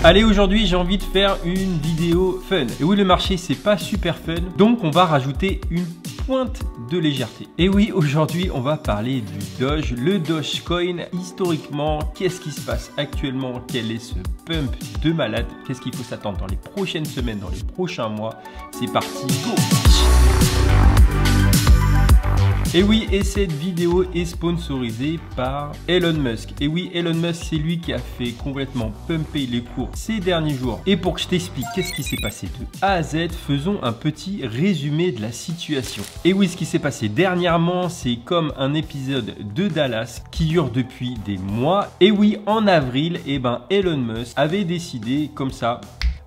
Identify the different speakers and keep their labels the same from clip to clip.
Speaker 1: Allez, aujourd'hui j'ai envie de faire une vidéo fun. Et oui, le marché c'est pas super fun, donc on va rajouter une pointe de légèreté. Et oui, aujourd'hui on va parler du Doge, le Dogecoin. Historiquement, qu'est-ce qui se passe actuellement? Quel est ce pump de malade? Qu'est-ce qu'il faut s'attendre dans les prochaines semaines, dans les prochains mois? C'est parti, go! Et oui, et cette vidéo est sponsorisée par Elon Musk. Et oui, Elon Musk, c'est lui qui a fait complètement pumper les cours ces derniers jours. Et pour que je t'explique qu'est-ce qui s'est passé de A à Z, faisons un petit résumé de la situation. Et oui, ce qui s'est passé dernièrement, c'est comme un épisode de Dallas qui dure depuis des mois. Et oui, en avril, Elon Musk avait décidé comme ça: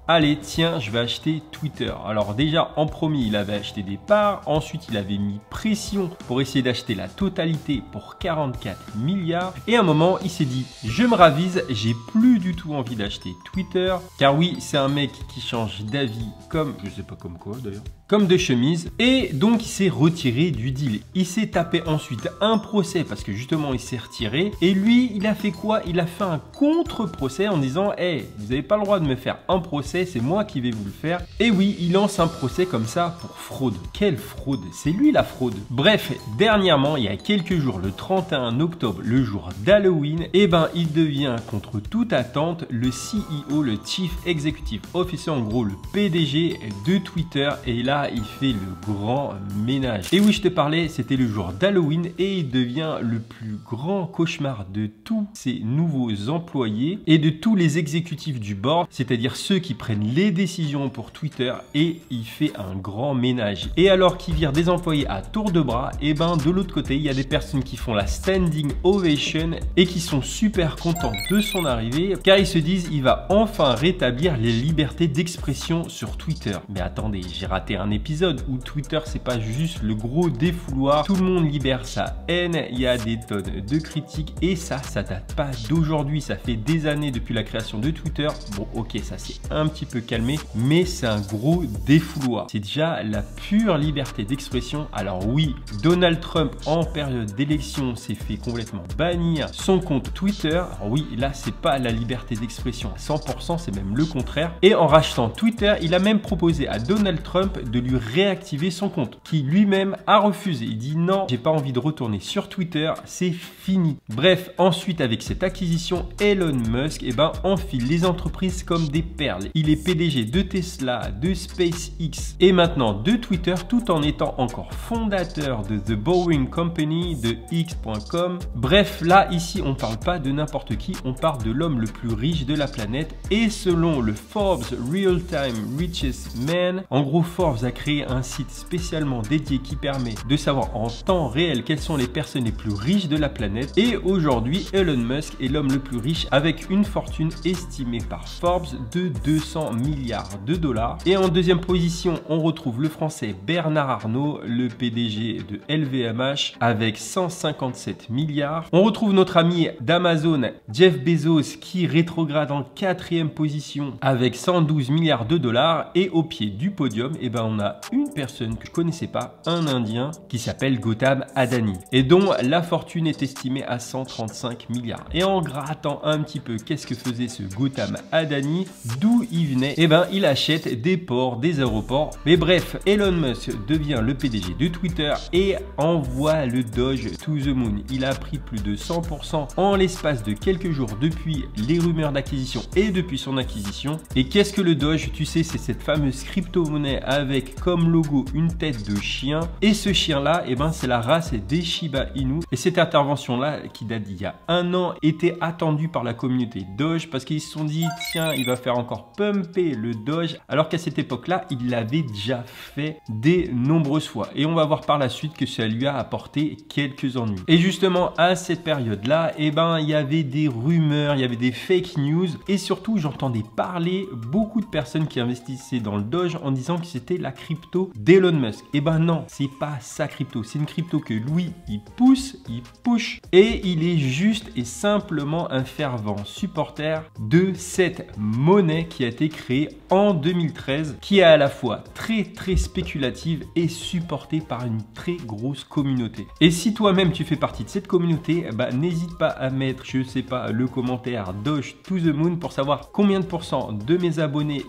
Speaker 1: allez, tiens, je vais acheter Twitter. Alors déjà, en premier, il avait acheté des parts. Ensuite, il avait mis pression pour essayer d'acheter la totalité pour 44 milliards. Et à un moment, il s'est dit, je me ravise, j'ai plus du tout envie d'acheter Twitter. Car oui, c'est un mec qui change d'avis comme, je sais pas comme quoi d'ailleurs, comme de chemise. Et donc, il s'est retiré du deal. Il s'est tapé ensuite un procès parce que justement, il s'est retiré. Et lui, il a fait quoi? Il a fait un contre-procès en disant, hey, vous n'avez pas le droit de me faire un procès, c'est moi qui vais vous le faire. Et oui, il lance un procès comme ça pour fraude. Quelle fraude? C'est lui la fraude. Bref, dernièrement, il y a quelques jours, le 31 octobre, le jour d'Halloween, il devient contre toute attente le CEO, le Chief Executive Officer, en gros le PDG de Twitter. Et là, il fait le grand ménage. Et oui, je te parlais, c'était le jour d'Halloween et il devient le plus grand cauchemar de tous ces nouveaux employés et de tous les exécutifs du board, c'est-à-dire ceux qui prennent les décisions pour Twitter, et il fait un grand ménage. Et alors qu'il vire des employés à tour de bras, de l'autre côté, il y a des personnes qui font la standing ovation et qui sont super contents de son arrivée car ils se disent il va enfin rétablir les libertés d'expression sur Twitter. Mais attendez, j'ai raté un épisode où Twitter c'est pas juste le gros défouloir, tout le monde libère sa haine, il y a des tonnes de critiques et ça date pas d'aujourd'hui, ça fait des années depuis la création de Twitter. Bon ok, ça c'est un petit peu calmé, mais c'est un gros défouloir. C'est déjà la pure liberté d'expression. Alors oui, Donald Trump en période d'élection s'est fait complètement bannir son compte Twitter. Alors oui, là c'est pas la liberté d'expression à 100%, c'est même le contraire. Et en rachetant Twitter, il a même proposé à Donald Trump de lui réactiver son compte, qui lui-même a refusé. Il dit non, j'ai pas envie de retourner sur Twitter, c'est fini. Bref, ensuite avec cette acquisition, Elon Musk enfile les entreprises comme des perles. Il est PDG de Tesla, de SpaceX et maintenant de Twitter, tout en étant encore fondateur de The Boring Company, de X.com. Bref, là, ici, on parle pas de n'importe qui, on parle de l'homme le plus riche de la planète. Et selon le Forbes Real Time Richest Man, en gros, Forbes a créé un site spécialement dédié qui permet de savoir en temps réel quelles sont les personnes les plus riches de la planète. Et aujourd'hui, Elon Musk est l'homme le plus riche avec une fortune estimée par Forbes de 200 milliards de dollars. Et en deuxième position, on retrouve le français Bernard Arnault, le PDG de LVMH avec 157 milliards. On retrouve notre ami d'Amazon, Jeff Bezos, qui rétrograde en quatrième position avec 112 milliards de dollars. Et au pied du podium, on a une personne que je connaissais pas, un Indien qui s'appelle Gautam Adani et dont la fortune est estimée à 135 milliards. Et en grattant un petit peu, qu'est-ce que faisait ce Gautam Adani, d'où il venait? Il achète des ports, des aéroports. Mais bref, Elon Musk devient le PDG de Twitter et envoie le Doge to the moon. Il a pris plus de 100% en l'espace de quelques jours depuis les rumeurs d'acquisition et depuis son acquisition. Et qu'est-ce que le Doge? Tu sais, c'est cette fameuse crypto-monnaie avec comme logo une tête de chien. Et ce chien-là, c'est la race des Shiba Inu. Et cette intervention-là, qui date d'il y a un an, était attendue par la communauté Doge parce qu'ils se sont dit, tiens, il va faire encore pumper le Doge, alors qu'à cette époque-là, il l'avait déjà fait des nombreuses fois. Et on va voir par la suite que ça lui a apporté quelques ennuis. Et justement, à cette période-là, il y avait des rumeurs, il y avait des fake news. Et surtout, j'entendais parler beaucoup de personnes qui investissaient dans le Doge en disant que c'était la crypto d'Elon Musk. Eh ben non, c'est pas sa crypto, c'est une crypto que lui, il pousse, il push et il est juste et simplement un fervent supporter de cette monnaie qui a été créée en 2013, qui est à la fois très spéculative et supportée par une très grosse communauté. Et si toi-même tu fais partie de cette communauté, bah, n'hésite pas à mettre, je sais pas, le commentaire Doge to the Moon pour savoir combien de pourcents de mes abonnés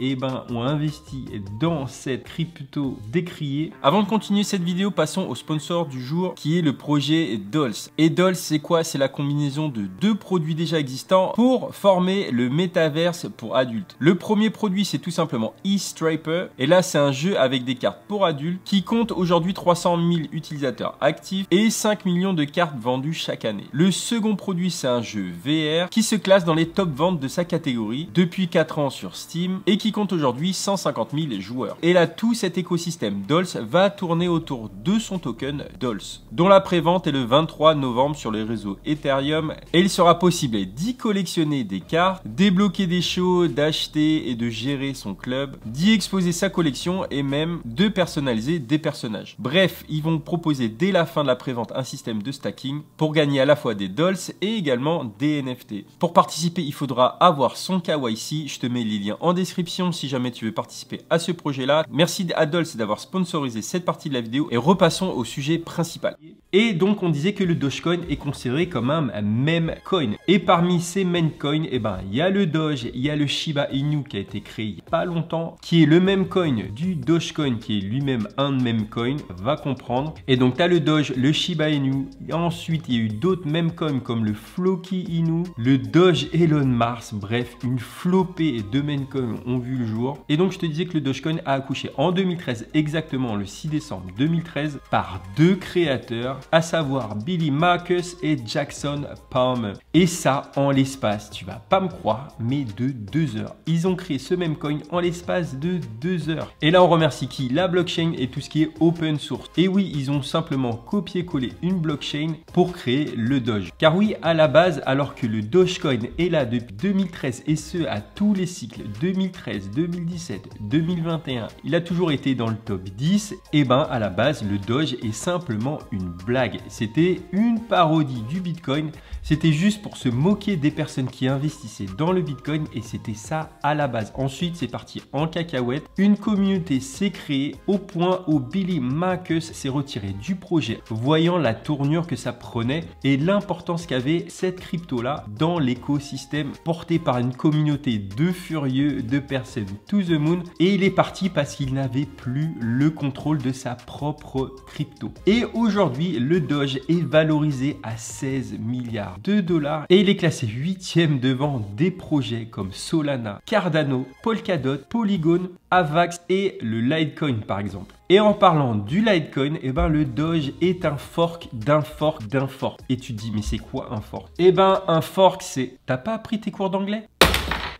Speaker 1: ont investi dans cette crypto décriée. Avant de continuer cette vidéo, passons au sponsor du jour qui est le projet Dols. Et Dols, c'est quoi? C'est la combinaison de deux produits déjà existants pour former le métaverse pour adultes. Le premier produit, c'est tout simplement eStriper. Et là, c'est un jeu avec des cartes pour adultes qui compte aujourd'hui 300 000 utilisateurs actifs et 5 millions de cartes vendues chaque année. Le second produit, c'est un jeu VR qui se classe dans les top ventes de sa catégorie depuis 4 ans sur Steam et qui compte aujourd'hui 150 000 joueurs. Et là, tout cet écosystème Dols va tourner autour de son token Dols, dont la prévente est le 23 novembre sur les réseaux Ethereum. Et il sera possible d'y collectionner des cartes, débloquer des shows, d'acheter et de gérer son club, d'y exposer sa collection et même de personnaliser des personnages. Bref, ils vont proposer dès la fin de la prévente un système de stacking pour gagner à la fois des Dols et également des NFT. Pour participer, il faudra avoir son KYC. Je te mets les liens en description si jamais tu veux participer à ce projet-là. Merci à Dols d'avoir sponsorisé cette partie de la vidéo et repassons au sujet principal. Et donc, on disait que le Dogecoin est considéré comme un meme coin. Et parmi ces meme coins, eh ben, il y a le Doge, il y a le Shiba Inu qui a été créé il n'y a pas longtemps, qui est le meme coin du Dogecoin, qui est lui-même un meme coin, va comprendre. Et donc, tu as le Doge, le Shiba Inu. Et ensuite, il y a eu d'autres meme coins comme le Floki Inu, le Doge Elon Mars. Bref, une flopée de meme coins ont vu le jour. Et donc, je te disais que le Dogecoin a accouché en 2013, exactement le 6 décembre 2013, par deux créateurs, à savoir Billy Marcus et Jackson Palmer. Et ça, en l'espace, tu vas pas me croire, mais de 2 heures. Ils ont créé ce même coin en l'espace de 2 heures. Et là, on remercie qui? La blockchain et tout ce qui est open source. Et oui, ils ont simplement copié-collé une blockchain pour créer le Doge. Car oui, à la base, alors que le Dogecoin est là depuis 2013 et ce, à tous les cycles 2013, 2017, 2021, il a toujours été dans le top 10, et ben à la base, le Doge est simplement une blague. C'était une parodie du Bitcoin. C'était juste pour se moquer des personnes qui investissaient dans le Bitcoin et c'était ça à la base. Ensuite, c'est parti en cacahuète. Une communauté s'est créée au point où Billy Marcus s'est retiré du projet, voyant la tournure que ça prenait et l'importance qu'avait cette crypto-là dans l'écosystème porté par une communauté de furieux, de personnes to the moon. Et il est parti parce qu'il n'avait plus le contrôle de sa propre crypto. Et aujourd'hui, le Doge est valorisé à 16 milliards de dollars et il est classé 8e devant des projets comme Solana, Cardano, Polkadot, Polygon, Avax et le Litecoin par exemple. Et en parlant du Litecoin, eh ben le Doge est un fork d'un fork d'un fork. Et tu te dis mais c'est quoi un fork? Eh ben un fork c'est... T'as pas appris tes cours d'anglais?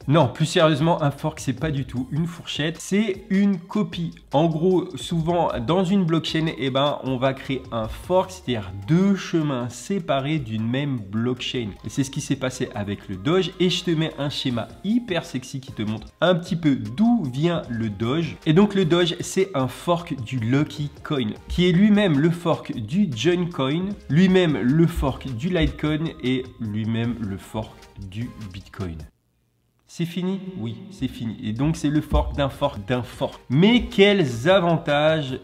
Speaker 1: Non, plus sérieusement, un fork, c'est pas du tout une fourchette, c'est une copie. En gros, souvent, dans une blockchain, eh ben, on va créer un fork, c'est-à-dire deux chemins séparés d'une même blockchain. Et c'est ce qui s'est passé avec le Doge. Et je te mets un schéma hyper sexy qui te montre un petit peu d'où vient le Doge. Et donc, le Doge, c'est un fork du Lucky Coin, qui est lui-même le fork du Join Coin, lui-même le fork du Litecoin et lui-même le fork du Bitcoin. C'est fini? Oui, c'est fini. Et donc, c'est le fork d'un fork d'un fork. Mais quels avantages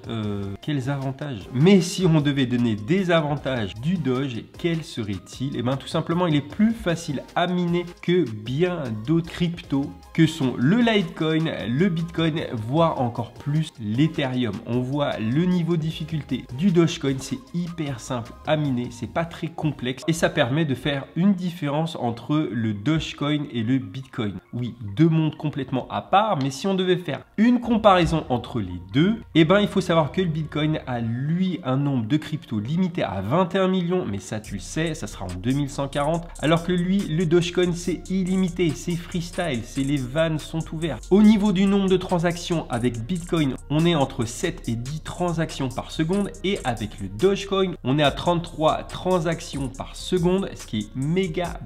Speaker 1: Mais si on devait donner des avantages du Doge, quels seraient-ils? Eh bien, tout simplement, il est plus facile à miner que bien d'autres cryptos que sont le Litecoin, le Bitcoin, voire encore plus l'Ethereum. On voit le niveau de difficulté du Dogecoin, c'est hyper simple à miner, c'est pas très complexe et ça permet de faire une différence entre le Dogecoin et le Bitcoin. Oui, deux mondes complètement à part, mais si on devait faire une comparaison entre les deux, eh ben il faut savoir que le Bitcoin a lui un nombre de cryptos limité à 21 millions, mais ça tu le sais, ça sera en 2140, alors que lui, le Dogecoin c'est illimité, c'est freestyle, c'est les vannes sont ouvertes. Au niveau du nombre de transactions avec Bitcoin, on est entre 7 et 10 transactions par seconde et avec le Dogecoin, on est à 33 transactions par seconde, ce qui est méga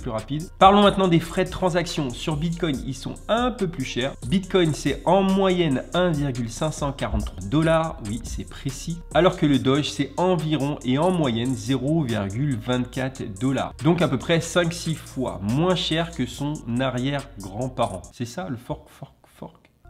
Speaker 1: plus rapide. Parlons maintenant des frais de transaction. Sur Bitcoin, ils sont un peu plus chers. Bitcoin, c'est en moyenne 1,543 $. Oui, c'est précis. Alors que le Doge, c'est environ et en moyenne 0,24 $. Donc à peu près 5-6 fois moins cher que son arrière-grand-parent. C'est ça le fork.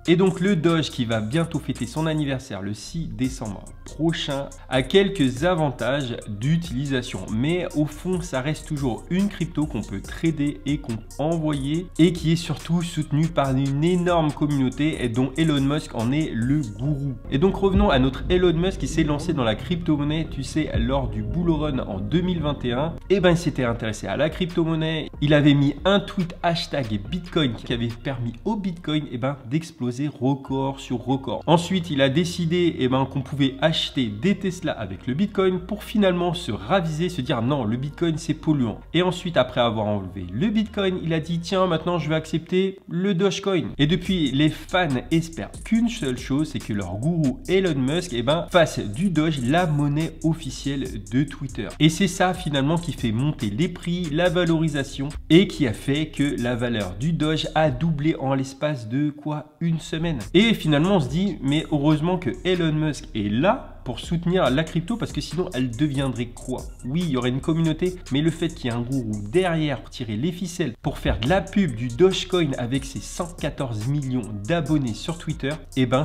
Speaker 1: Et donc le Doge qui va bientôt fêter son anniversaire le 6 décembre prochain a quelques avantages d'utilisation. Mais au fond, ça reste toujours une crypto qu'on peut trader et qu'on peut envoyer et qui est surtout soutenue par une énorme communauté et dont Elon Musk en est le gourou. Et donc revenons à notre Elon Musk qui s'est lancé dans la crypto-monnaie, tu sais, lors du bull run en 2021. Et ben il s'était intéressé à la crypto-monnaie. Il avait mis un tweet hashtag Bitcoin qui avait permis au Bitcoin d'exploser record sur record. Ensuite, il a décidé qu'on pouvait acheter des Tesla avec le Bitcoin pour finalement se raviser, se dire non, le Bitcoin c'est polluant. Et ensuite, après avoir enlevé le Bitcoin, il a dit tiens, maintenant je vais accepter le Dogecoin. Et depuis, les fans espèrent qu'une seule chose, c'est que leur gourou Elon Musk fasse du Doge la monnaie officielle de Twitter. Et c'est ça finalement qui fait monter les prix, la valorisation et qui a fait que la valeur du Doge a doublé en l'espace de quoi, une semaine. Et finalement on se dit mais heureusement que Elon Musk est là pour soutenir la crypto parce que sinon elle deviendrait quoi? Oui, il y aurait une communauté, mais le fait qu'il y ait un gourou derrière pour tirer les ficelles, pour faire de la pub du Dogecoin avec ses 114 millions d'abonnés sur Twitter,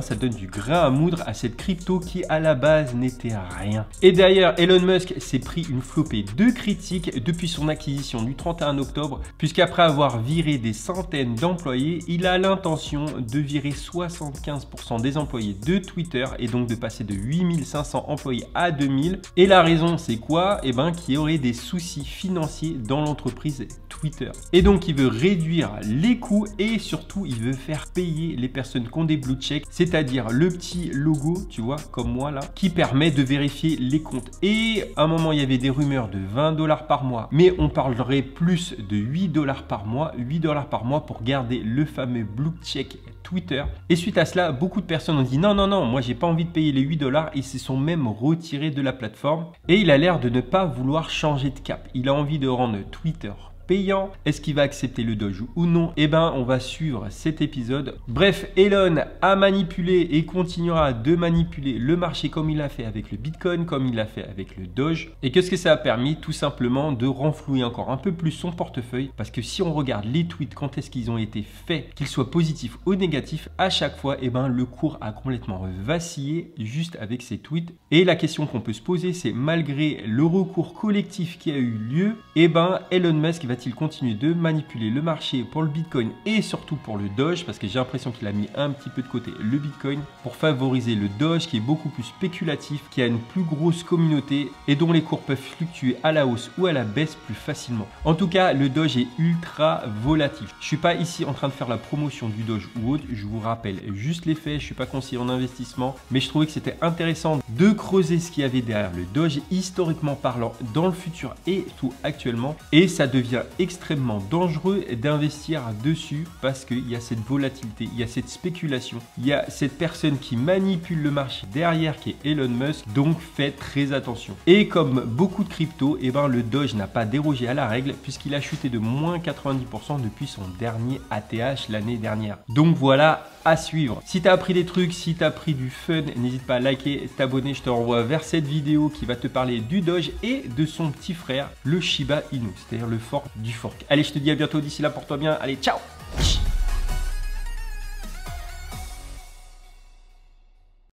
Speaker 1: ça donne du grain à moudre à cette crypto qui à la base n'était rien. Et d'ailleurs, Elon Musk s'est pris une flopée de critiques depuis son acquisition du 31 octobre, puisqu'après avoir viré des centaines d'employés, il a l'intention de virer 75% des employés de Twitter et donc de passer de 8500 employés à 2000. Et la raison, c'est quoi? Qu'il y aurait des soucis financiers dans l'entreprise Twitter. Et donc, il veut réduire les coûts et surtout, il veut faire payer les personnes qui ont des blue checks, c'est-à-dire le petit logo, tu vois, comme moi là, qui permet de vérifier les comptes. Et à un moment, il y avait des rumeurs de 20 $ par mois, mais on parlerait plus de 8 $ par mois, 8 $ par mois pour garder le fameux blue check Twitter. Et suite à cela, beaucoup de personnes ont dit non, moi j'ai pas envie de payer les 8 $ et se sont même retirés de la plateforme. Et il a l'air de ne pas vouloir changer de cap. Il a envie de rendre Twitter payant. Est-ce qu'il va accepter le Doge ou non? On va suivre cet épisode. Bref, Elon a manipulé et continuera de manipuler le marché comme il l'a fait avec le Bitcoin, comme il l'a fait avec le Doge. Et qu'est-ce que ça a permis? Tout simplement de renflouer encore un peu plus son portefeuille, parce que si on regarde les tweets, quand est-ce qu'ils ont été faits, qu'ils soient positifs ou négatifs, à chaque fois, le cours a complètement vacillé juste avec ces tweets. Et la question qu'on peut se poser, c'est malgré le recours collectif qui a eu lieu, Elon Musk va-t-il continuer de manipuler le marché pour le Bitcoin et surtout pour le Doge, parce que j'ai l'impression qu'il a mis un petit peu de côté le Bitcoin pour favoriser le Doge qui est beaucoup plus spéculatif, qui a une plus grosse communauté et dont les cours peuvent fluctuer à la hausse ou à la baisse plus facilement. En tout cas, le Doge est ultra volatile. Je suis pas ici en train de faire la promotion du Doge ou autre, je vous rappelle juste les faits, je suis pas conseiller en investissement, mais je trouvais que c'était intéressant de creuser ce qu'il y avait derrière le Doge historiquement parlant dans le futur et tout actuellement, et ça devient extrêmement dangereux d'investir dessus parce qu'il y a cette volatilité, il y a cette spéculation, il y a cette personne qui manipule le marché derrière qui est Elon Musk, donc faites très attention. Et comme beaucoup de cryptos, le Doge n'a pas dérogé à la règle puisqu'il a chuté de moins 90% depuis son dernier ATH l'année dernière. Donc voilà, à suivre. Si tu as appris des trucs, si tu as pris du fun, n'hésite pas à liker, t'abonner, je te renvoie vers cette vidéo qui va te parler du Doge et de son petit frère, le Shiba Inu, c'est-à-dire le fork du fork. Allez, je te dis à bientôt, d'ici là, porte-toi bien, allez, ciao!